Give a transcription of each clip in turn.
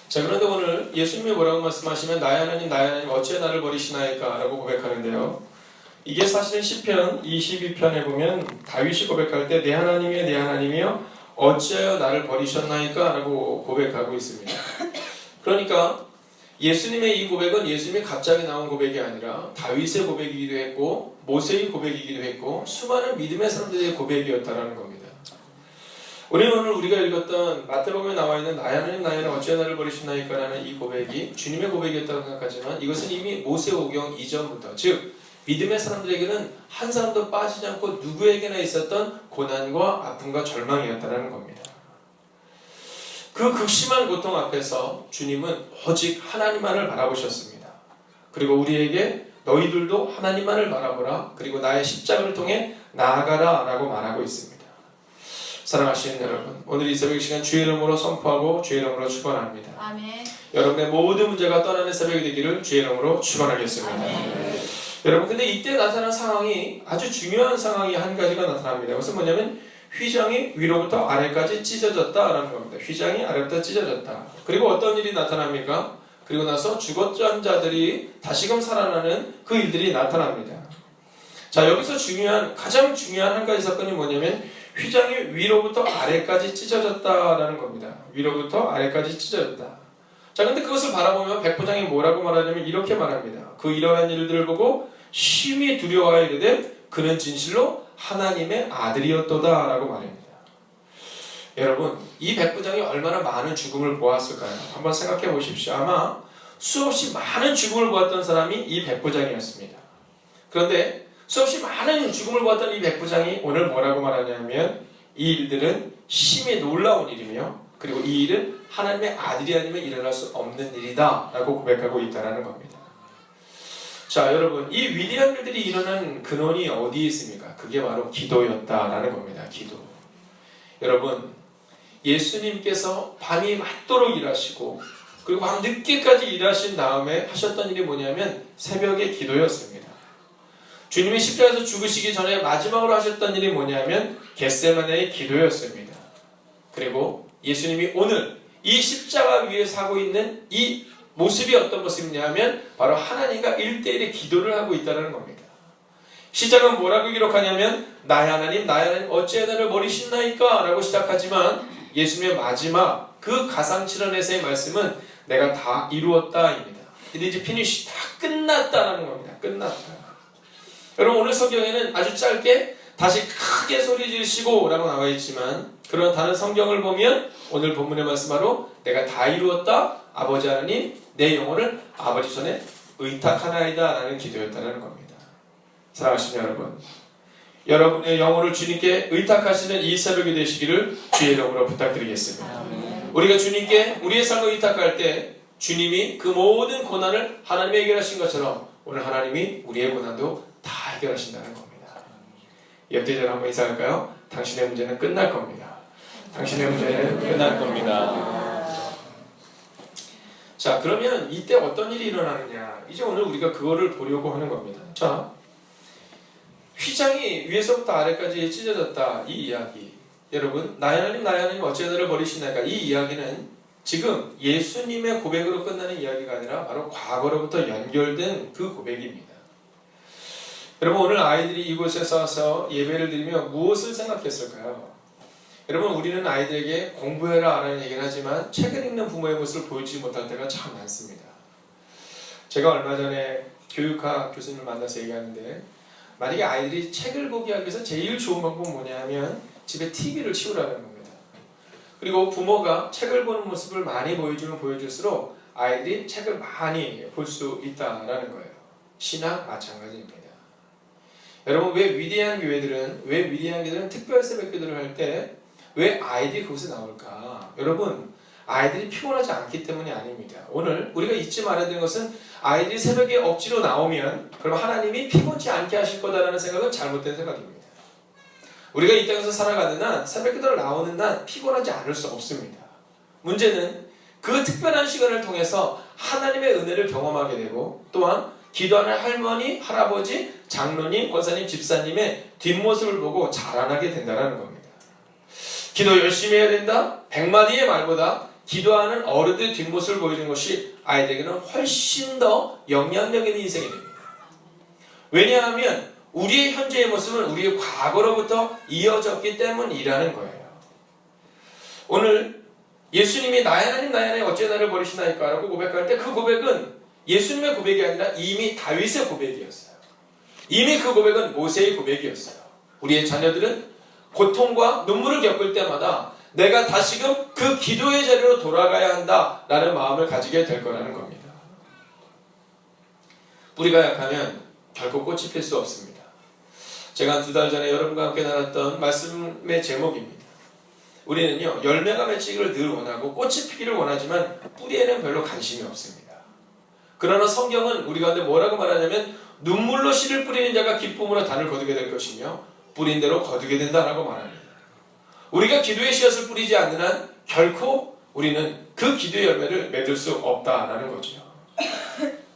자, 그런데 오늘 예수님이 뭐라고 말씀하시면 나의 하나님 나의 하나님 어찌 나를 버리시나이까 라고 고백하는데요, 이게 사실은 시편 22편에 보면 다윗이 고백할 때 내 하나님이여 내 하나님이여 어찌하여 나를 버리셨나이까 라고 고백하고 있습니다. 그러니까 예수님의 이 고백은 예수님이 갑자기 나온 고백이 아니라 다윗의 고백이기도 했고 모세의 고백이기도 했고 수많은 믿음의 사람들의 고백이었다라는 겁니다. 우리는 오늘 우리가 읽었던 마태복음에 나와 있는 나의 하나님 나의 하나님 어찌하여 나를 버리시나이까 라는 이 고백이 주님의 고백이었다고 생각하지만 이것은 이미 모세오경 이전부터, 즉 믿음의 사람들에게는 한 사람도 빠지지 않고 누구에게나 있었던 고난과 아픔과 절망이었다는 겁니다. 그 극심한 고통 앞에서 주님은 오직 하나님만을 바라보셨습니다. 그리고 우리에게 너희들도 하나님만을 바라보라, 그리고 나의 십자가를 통해 나아가라 라고 말하고 있습니다. 사랑하시는 여러분, 오늘 이 새벽 시간 주의 이름으로 선포하고 주의 이름으로 축원합니다. 아멘. 여러분의 모든 문제가 떠나는 새벽이 되기를 주의 이름으로 축원하겠습니다. 아멘. 여러분, 근데 이때 나타난 상황이 아주 중요한 상황이 한 가지가 나타납니다. 그것은 뭐냐면 휘장이 위로부터 아래까지 찢어졌다라는 겁니다. 휘장이 아래부터 찢어졌다. 그리고 어떤 일이 나타납니까? 그리고 나서 죽었던 자들이 다시금 살아나는 그 일들이 나타납니다. 자, 여기서 가장 중요한 한 가지 사건이 뭐냐면 휘장이 위로부터 아래까지 찢어졌다라는 겁니다. 위로부터 아래까지 찢어졌다. 자, 근데 그것을 바라보면 백부장이 뭐라고 말하냐면 이렇게 말합니다. 그 일어난 일들을 보고 심히 두려워하여 이르되 그는 진실로 하나님의 아들이었도다 라고 말합니다. 여러분, 이 백부장이 얼마나 많은 죽음을 보았을까요? 한번 생각해 보십시오. 아마 수없이 많은 죽음을 보았던 사람이 이 백부장이었습니다. 그런데 수없이 많은 죽음을 보았던 이 백부장이 오늘 뭐라고 말하냐면 이 일들은 심히 놀라운 일이며 그리고 이 일은 하나님의 아들이 아니면 일어날 수 없는 일이다 라고 고백하고 있다는 겁니다. 자, 여러분, 이 위대한 일들이 일어난 근원이 어디에 있습니까? 그게 바로 기도였다라는 겁니다. 기도. 여러분, 예수님께서 밤이 맞도록 일하시고 그리고 밤 늦게까지 일하신 다음에 하셨던 일이 뭐냐면 새벽의 기도였습니다. 주님이 십자가에서 죽으시기 전에 마지막으로 하셨던 일이 뭐냐면 겟세마네의 기도였습니다. 그리고 예수님이 오늘 이 십자가 위에 서고 있는 이 모습이 어떤 모습이냐면 바로 하나님과 1대1의 기도를 하고 있다는 겁니다. 시작은 뭐라고 기록하냐면 나의 하나님 나의 하나님 어찌하여 나를 버리시나이까 라고 시작하지만 예수님의 마지막 그 가상칠언에서의 말씀은 내가 다 이루었다입니다. 이제 피니쉬 다 끝났다라는 겁니다. 끝났다. 여러분, 오늘 성경에는 아주 짧게 다시 크게 소리 지르시고 라고 나와 있지만 그런 다른 성경을 보면 오늘 본문의 말씀하로 내가 다 이루었다 아버지 하나님 내 영혼을 아버지 손에 의탁하나이다 라는 기도였다는 겁니다. 사랑하시는 여러분, 여러분의 영혼을 주님께 의탁하시는 이 새벽이 되시기를 주의 이름으로 부탁드리겠습니다. 우리가 주님께 우리의 삶을 의탁할 때 주님이 그 모든 고난을 하나님이 해결하신 것처럼 오늘 하나님이 우리의 고난도 다 해결하신다는 겁니다. 옆뒤자로 한번 인사할까요? 당신의 문제는 끝날 겁니다. 당신의 문제는 끝날 겁니다. 자, 그러면 이때 어떤 일이 일어나느냐, 이제 오늘 우리가 그거를 보려고 하는 겁니다. 자, 휘장이 위에서부터 아래까지 찢어졌다, 이 이야기. 여러분, 나의 하나님 나의 하나님 어찌하여 나를 버리시나이까, 이 이야기는 지금 예수님의 고백으로 끝나는 이야기가 아니라 바로 과거로부터 연결된 그 고백입니다. 여러분, 오늘 아이들이 이곳에서 와서 예배를 드리며 무엇을 생각했을까요? 여러분, 우리는 아이들에게 공부해라 라는 얘기를 하지만 책을 읽는 부모의 모습을 보여주지 못할 때가 참 많습니다. 제가 얼마 전에 교육학 교수님을 만나서 얘기하는데 만약에 아이들이 책을 보기 하기 위해서 제일 좋은 방법은 뭐냐면 집에 TV를 치우라는 겁니다. 그리고 부모가 책을 보는 모습을 많이 보여주면 보여줄수록 아이들이 책을 많이 볼 수 있다는 거예요. 신학 마찬가지입니다. 여러분, 왜 위대한 교회들은 특별 새벽 기도를 할 때 왜 아이들이 그곳에 나올까? 여러분, 아이들이 피곤하지 않기 때문이 아닙니다. 오늘 우리가 잊지 말아야 되는 것은 아이들이 새벽에 억지로 나오면 그럼 하나님이 피곤치 않게 하실 거다라는 생각은 잘못된 생각입니다. 우리가 이 땅에서 살아가는 한 새벽 기도를 나오는 한 피곤하지 않을 수 없습니다. 문제는 그 특별한 시간을 통해서 하나님의 은혜를 경험하게 되고 또한 기도하는 할머니, 할아버지, 장로님, 권사님, 집사님의 뒷모습을 보고 자라나게 된다는 겁니다. 기도 열심히 해야 된다? 100마디의 말보다 기도하는 어른들의 뒷모습을 보여주는 것이 아이들에게는 훨씬 더 영향력 있는 인생이 됩니다. 왜냐하면 우리의 현재의 모습은 우리의 과거로부터 이어졌기 때문이라는 거예요. 오늘 예수님이 나의 하나님 나의 하나님 어찌 나를 버리시나이까 라고 고백할 때 그 고백은 예수님의 고백이 아니라 이미 다윗의 고백이었어요. 이미 그 고백은 모세의 고백이었어요. 우리의 자녀들은 고통과 눈물을 겪을 때마다 내가 다시금 그 기도의 자리로 돌아가야 한다라는 마음을 가지게 될 거라는 겁니다. 뿌리가 약하면 결코 꽃이 필 수 없습니다. 제가 한 2달 전에 여러분과 함께 나눴던 말씀의 제목입니다. 우리는요, 열매가 맺히기를 늘 원하고 꽃이 피기를 원하지만 뿌리에는 별로 관심이 없습니다. 그러나 성경은 우리 가운데 뭐라고 말하냐면 눈물로 씨를 뿌리는 자가 기쁨으로 단을 거두게 될 것이며 뿌린 대로 거두게 된다라고 말합니다. 우리가 기도의 씨앗을 뿌리지 않는 한 결코 우리는 그 기도의 열매를 맺을 수 없다라는 거죠.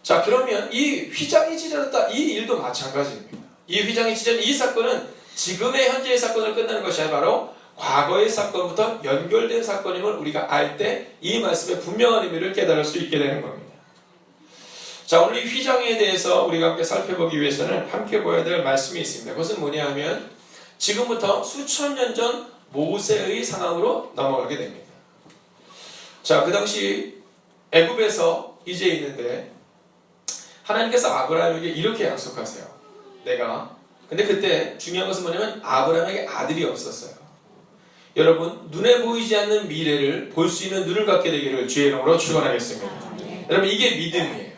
자, 그러면 이 휘장이 찢어졌다, 이 일도 마찬가지입니다. 이 휘장이 찢어진 이 사건은 지금의 현재의 사건을 끝내는 것이 아니라 바로 과거의 사건부터 연결된 사건임을 우리가 알 때 이 말씀의 분명한 의미를 깨달을 수 있게 되는 겁니다. 자, 오늘 이 휘장에 대해서 우리가 함께 살펴보기 위해서는 함께 보아야 될 말씀이 있습니다. 그것은 뭐냐 하면 지금부터 수천 년 전 모세의 상황으로 넘어가게 됩니다. 자, 그 당시 애굽에서 이제 있는데 하나님께서 아브라함에게 이렇게 약속하세요. 근데 그때 중요한 것은 뭐냐면 아브라함에게 아들이 없었어요. 여러분, 눈에 보이지 않는 미래를 볼 수 있는 눈을 갖게 되기를 주의 이름으로 축원하겠습니다. 여러분, 이게 믿음이에요.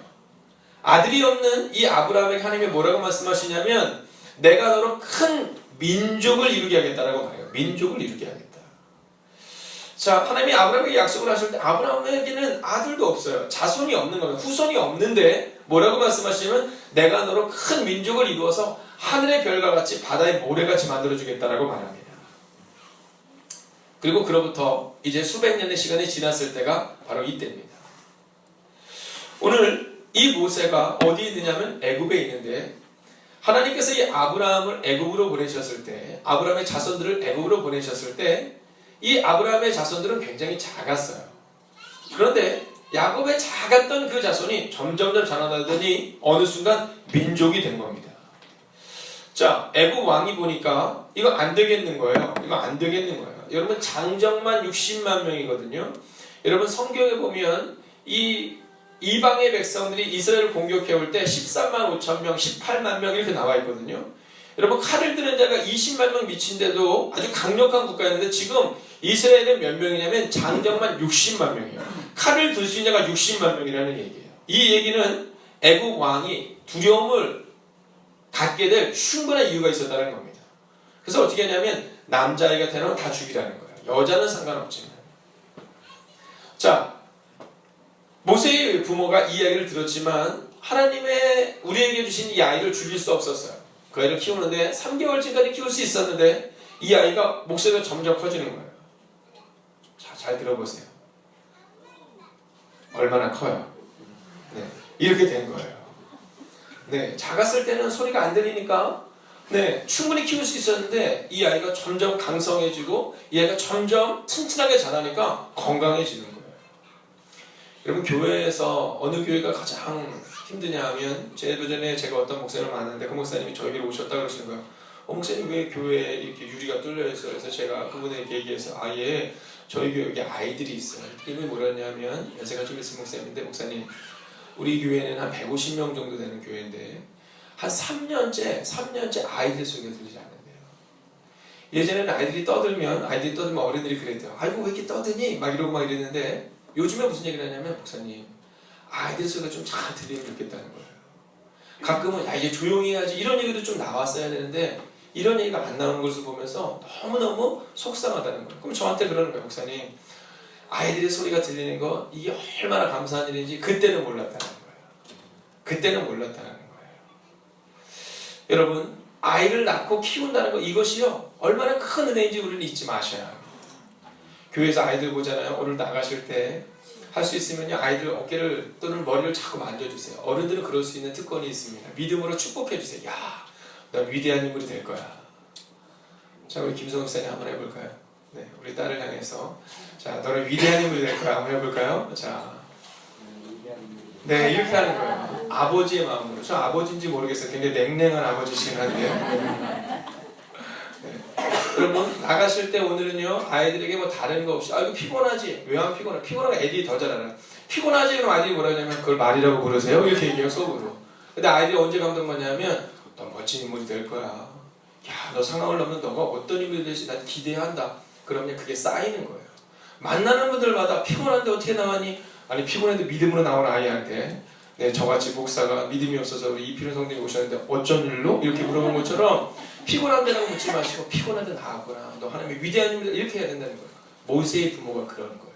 아들이 없는 이 아브라함에게 하나님이 뭐라고 말씀하시냐면 내가 너로 큰 민족을 이루게 하겠다라고 말해요. 민족을 이루게 하겠다. 자, 하나님이 아브라함에게 약속을 하실 때 아브라함에게는 아들도 없어요. 자손이 없는 겁니다. 후손이 없는데 뭐라고 말씀하시냐면 내가 너로 큰 민족을 이루어서 하늘의 별과 같이 바다의 모래같이 만들어주겠다라고 말합니다. 그리고 그로부터 이제 수백 년의 시간이 지났을 때가 바로 이때입니다. 오늘 이 모세가 어디에 있느냐면 애굽에 있는데 하나님께서 이 아브라함을 애굽으로 보내셨을 때, 아브라함의 자손들을 애굽으로 보내셨을 때 이 아브라함의 자손들은 굉장히 작았어요. 그런데 야곱의 작았던 그 자손이 점점점 자라나더니 어느 순간 민족이 된 겁니다. 자, 애굽 왕이 보니까 이거 안 되겠는 거예요. 이거 안 되겠는 거예요. 여러분, 장정만 60만 명이거든요. 여러분, 성경에 보면 이 이방의 백성들이 이스라엘을 공격해 올 때 13만 5천 명, 18만 명 이렇게 나와 있거든요. 여러분, 칼을 드는 자가 20만 명 미친데도 아주 강력한 국가였는데 지금 이스라엘은 몇 명이냐면 장정만 60만 명이에요. 칼을 들 수 있는 자가 60만 명이라는 얘기예요. 이 얘기는 애굽 왕이 두려움을 갖게 될 충분한 이유가 있었다는 겁니다. 그래서 어떻게 하냐면 남자아이가 되면 다 죽이라는 거예요. 여자는 상관없지만. 자, 모세의 부모가 이 이야기를 들었지만 하나님의 우리에게 주신 이 아이를 죽일 수 없었어요. 그 아이를 키우는데 3개월쯤까지 키울 수 있었는데 이 아이가 목소리가 점점 커지는 거예요. 자, 잘 들어보세요. 얼마나 커요? 네, 이렇게 된 거예요. 네, 작았을 때는 소리가 안 들리니까 충분히 키울 수 있었는데 이 아이가 점점 강성해지고 이 아이가 점점 튼튼하게 자라니까 건강해지는 거예요. 여러분, 교회에서 어느 교회가 가장 힘드냐 하면 제도 전에 제가 어떤 목사님을 만났는데 그 목사님이 저에게 오셨다 그러시는 거예요. 목사님, 왜 교회에 이렇게 유리가 뚫려 있어요? 그래서 제가 그분에게 얘기해서 예, 저희 교회에 아이들이 있어요. 이름이 뭐였냐면 연세가 좀 있은 목사님인데, 목사님, 우리 교회는 한 150명 정도 되는 교회인데 한 3년째 아이들 소리가 들리지 않는데요. 예전에는 아이들이 떠들면 어른들이 그랬대요. 아이고, 왜 이렇게 떠드니? 막 이러고 막 이랬는데 요즘에 무슨 얘기를 하냐면, 목사님, 아이들 소리가 좀 잘 들리면 좋겠다는 거예요. 가끔은 야, 이제 조용히 해야지 이런 얘기도 좀 나왔어야 되는데 이런 얘기가 안 나오는 것을 보면서 너무너무 속상하다는 거예요. 그럼 저한테 그러는 거예요. 목사님, 아이들의 소리가 들리는 거 이게 얼마나 감사한 일인지 그때는 몰랐다는 거예요. 그때는 몰랐다는 거예요. 여러분, 아이를 낳고 키운다는 거, 이것이요 얼마나 큰 은혜인지 우리는 잊지 마셔야 합니다. 교회에서 아이들 보잖아요. 오늘 나가실 때 할 수 있으면요, 아이들 어깨를 또는 머리를 자꾸 만져주세요. 어른들은 그럴 수 있는 특권이 있습니다. 믿음으로 축복해주세요. 야, 넌 위대한 인물이 될 거야. 자, 우리 김성욱 목사님 한번 해볼까요? 네, 우리 딸을 향해서 자, 너는 위대한 인물이 될 거야. 한번 해볼까요? 자, 네, 이렇게 하는 거예요. 아버지의 마음으로. 저 아버지인지 모르겠어요. 굉장히 냉랭한 아버지시긴 한데. 네. 여러분 나가실 때 오늘은요 아이들에게 뭐 다른 거 없이 아 이거 피곤하지? 왜 안 피곤해? 피곤하면 애들이 더 잘 알아요. 피곤하지? 그럼 아이들이 뭐라 하냐면 그걸 말이라고 부르세요? 이렇게 얘기해요 속으로. 근데 아이들이 언제 감동받냐면 너 멋진 인물이 될 거야. 야, 너 상황을 넘는 너가 어떤 인물이 될지 난 기대한다. 그러면 그게 쌓이는 거예요. 만나는 분들마다 피곤한데 어떻게 나가니? 아니 피곤한데 믿음으로 나온 아이한테 네, 저같이 목사가 믿음이 없어서 우리 이필훈 성도님이 오셨는데 어쩐 일로? 이렇게 물어본 것처럼 피곤한데라고 묻지 마시고 피곤한데 나았구나. 너 하나님의 위대한 인물이다. 이렇게 해야 된다는 거예요. 모세의 부모가 그런 거예요.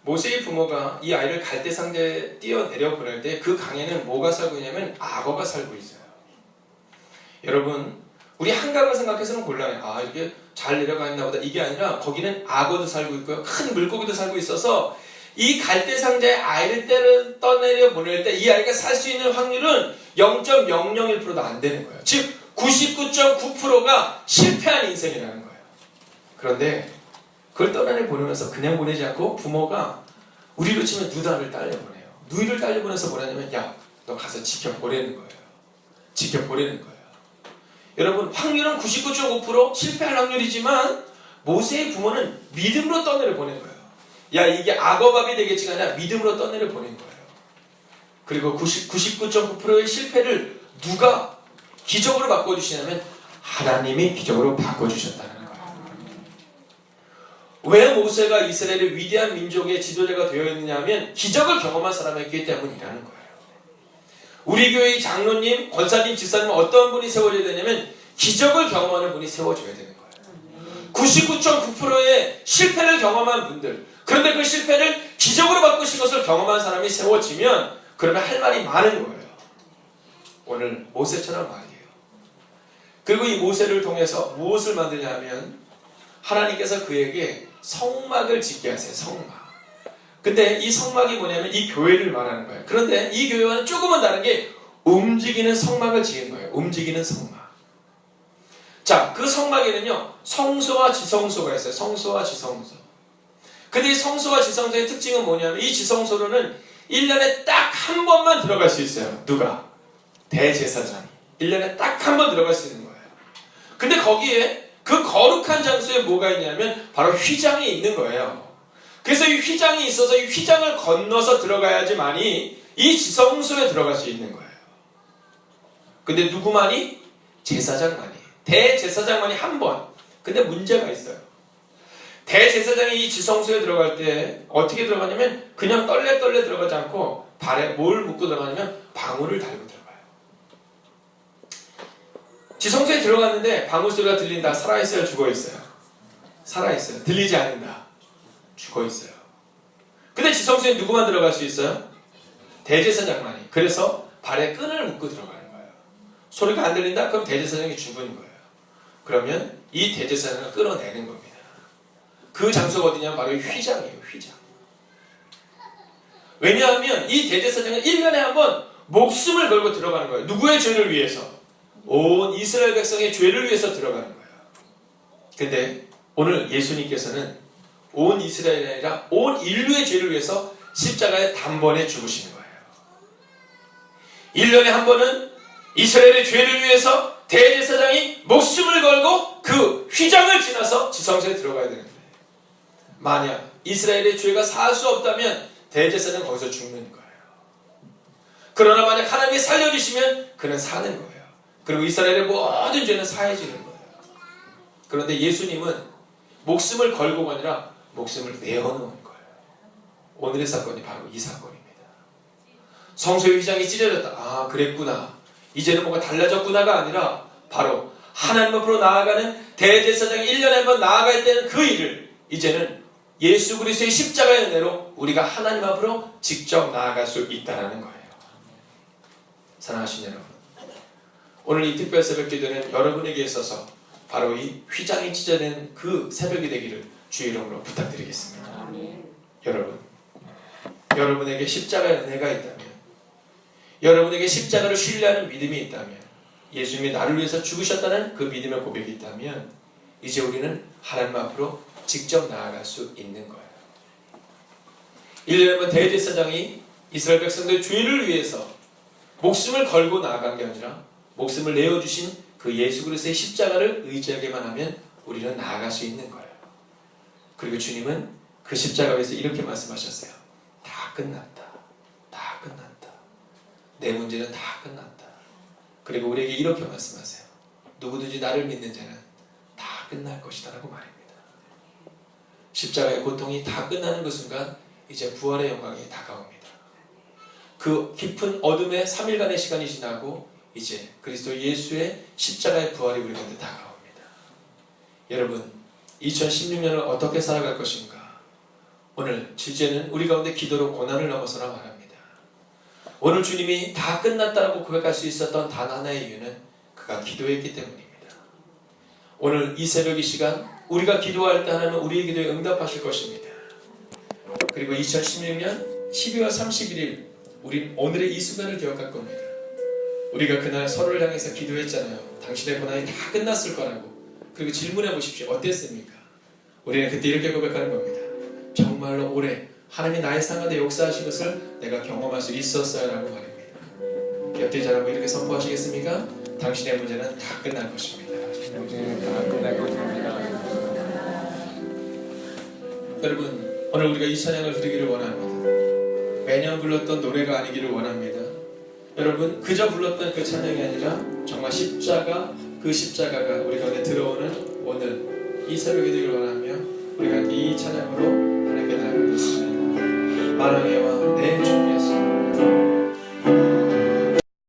모세의 부모가 이 아이를 갈대상자에 뛰어내려 보낼 때 그 강에는 뭐가 살고 있냐면 악어가 살고 있어요. 여러분 우리 한강을 생각해서는 곤란해요. 아 이게 잘 내려가 있나 보다. 이게 아니라 거기는 악어도 살고 있고요. 큰 물고기도 살고 있어서 이 갈대상자에 아이를 떠내려 보낼 때 이 아이가 살 수 있는 확률은 0.001%도 안 되는 거예요. 즉 99.9%가 실패한 인생이라는 거예요. 그런데 그걸 떠나내 보내면서 그냥 보내지 않고 부모가 우리로 치면 누다를 딸려보내요. 누이를 딸려보내서 뭐라냐면 야, 너 가서 지켜보내는 거예요. 지켜보내는 거예요. 여러분 확률은 99.5% 실패할 확률이지만 모세의 부모는 믿음으로 떠내려 보낸 거예요. 야 이게 악어밥이 되겠지가 아니라 믿음으로 떠내려 보낸 거예요. 그리고 99.9%의 실패를 누가 기적으로 바꿔주시냐면 하나님이 기적으로 바꿔주셨다는 거예요. 왜 모세가 이스라엘의 위대한 민족의 지도자가 되어 있느냐면 기적을 경험한 사람이기 때문이라는 거예요. 우리 교회의 장로님, 권사님, 집사님은 어떤 분이 세워져야 되냐면 기적을 경험하는 분이 세워져야 되는 거예요. 99.9%의 실패를 경험한 분들, 그런데 그 실패를 기적으로 바꾸신 것을 경험한 사람이 세워지면 그러면 할 말이 많은 거예요. 오늘 모세처럼 말이에요. 그리고 이 모세를 통해서 무엇을 만드냐면 하나님께서 그에게 성막을 짓게 하세요. 성막. 근데 이 성막이 뭐냐면 이 교회를 말하는 거예요. 그런데 이 교회와는 조금은 다른 게 움직이는 성막을 지은 거예요. 움직이는 성막. 자, 그 성막에는요 성소와 지성소가 있어요. 성소와 지성소. 근데 이 성소와 지성소의 특징은 뭐냐면 이 지성소로는 1년에 딱 한 번만 들어갈 수 있어요. 누가? 대제사장이. 1년에 딱 한 번 들어갈 수 있는 거예요. 근데 거기에 그 거룩한 장소에 뭐가 있냐면 바로 휘장이 있는 거예요. 그래서 이 휘장이 있어서 이 휘장을 건너서 들어가야지만이 이 지성소에 들어갈 수 있는 거예요. 근데 누구만이? 제사장만이. 대제사장만이 한 번. 근데 문제가 있어요. 대제사장이 이 지성소에 들어갈 때 어떻게 들어가냐면 그냥 떨레 들어가지 않고 발에 뭘 묶고 들어가냐면 방울을 달고 들어가요. 지성소에 들어갔는데 방울 소리가 들린다. 살아있어요? 죽어있어요? 살아있어요. 들리지 않는다. 죽어있어요. 근데 지성소에 누구만 들어갈 수 있어요? 대제사장만이. 그래서 발에 끈을 묶고 들어가는 거예요. 소리가 안 들린다? 그럼 대제사장이 죽은 거예요. 그러면 이 대제사장을 끌어내는 겁니다. 그 장소가 어디냐면 바로 휘장이에요. 휘장. 왜냐하면 이 대제사장은 1년에 한 번 목숨을 걸고 들어가는 거예요. 누구의 죄를 위해서? 온 이스라엘 백성의 죄를 위해서 들어가는 거예요. 근데 오늘 예수님께서는 온 이스라엘이 아니라 온 인류의 죄를 위해서 십자가에 단번에 죽으시는 거예요. 1년에 한 번은 이스라엘의 죄를 위해서 대제사장이 목숨을 걸고 그 휘장을 지나서 지성소에 들어가야 되는데 만약 이스라엘의 죄가 살 수 없다면 대제사장은 거기서 죽는 거예요. 그러나 만약 하나님이 살려주시면 그는 사는 거예요. 그리고 이스라엘의 모든 죄는 사해지는 거예요. 그런데 예수님은 목숨을 걸고가 아니라 목숨을 내어놓은 거예요. 오늘의 사건이 바로 이 사건입니다. 성소의 휘장이 찢어졌다. 아 그랬구나. 이제는 뭔가 달라졌구나가 아니라 바로 하나님 앞으로 나아가는 대제사장이 1년에 한 번 나아갈 때는 그 일을 이제는 예수 그리스도의 십자가의 은혜로 우리가 하나님 앞으로 직접 나아갈 수 있다는 거예요. 사랑하신 여러분, 오늘 이 특별 새벽 기도는 여러분에게 있어서 바로 이 휘장이 찢어진 그 새벽이 되기를 주의 이름으로 부탁드리겠습니다. 여러분, 여러분에게 십자가의 은혜가 있다면, 여러분에게 십자가를 신뢰하는 믿음이 있다면, 예수님이 나를 위해서 죽으셨다는 그 믿음의 고백이 있다면 이제 우리는 하나님 앞으로 직접 나아갈 수 있는 거예요. 1년에 한 번 대제사장이 이스라엘 백성들의 죄를 위해서 목숨을 걸고 나아간 게 아니라 목숨을 내어주신 그 예수 그리스도의 십자가를 의지하기만 하면 우리는 나아갈 수 있는 거예요. 그리고 주님은 그 십자가에서 이렇게 말씀하셨어요. 다 끝났다. 다 끝났다. 내 문제는 다 끝났다. 그리고 우리에게 이렇게 말씀하세요. 누구든지 나를 믿는 자는 다 끝날 것이다 라고 말입니다. 십자가의 고통이 다 끝나는 그 순간 이제 부활의 영광이 다가옵니다. 그 깊은 어둠의 3일간의 시간이 지나고 이제 그리스도 예수의 십자가의 부활이 우리 가운데 다가옵니다. 여러분 2016년을 어떻게 살아갈 것인가? 오늘 주제는 우리 가운데 기도로 고난을 넘어서라 말합니다. 오늘 주님이 다 끝났다라고 고백할 수 있었던 단 하나의 이유는 그가 기도했기 때문입니다. 오늘 이 새벽 이 시간 우리가 기도할 때 하나님은 우리의 기도에 응답하실 것입니다. 그리고 2016년 12월 31일 우린 오늘의 이 순간을 기억할 겁니다. 우리가 그날 서로를 향해서 기도했잖아요. 당신의 고난이 다 끝났을 거라고. 그리고 질문해 보십시오. 어땠습니까? 우리는 그때 이렇게 고백하는 겁니다. 정말로 올해 하나님이 나의 상황에 역사하신 것을 내가 경험할 수 있었어요 라고 말입니다. 곁에 자라고 이렇게 선포하시겠습니까? 당신의 문제는 다 끝날 것입니다. 문제는 다 끝날 것입니다. 여러분 오늘 우리가 이 찬양을 드리기를 원합니다. 매년 불렀던 노래가 아니기를 원합니다. 여러분 그저 불렀던 그 찬양이 아니라 정말 십자가 그 십자가가 우리 가운데 들어오는 오늘 이 새벽에 되기를 원하며 우리가 이 찬양으로 하나님께 나아가겠습니다. 만왕의 왕 내 주님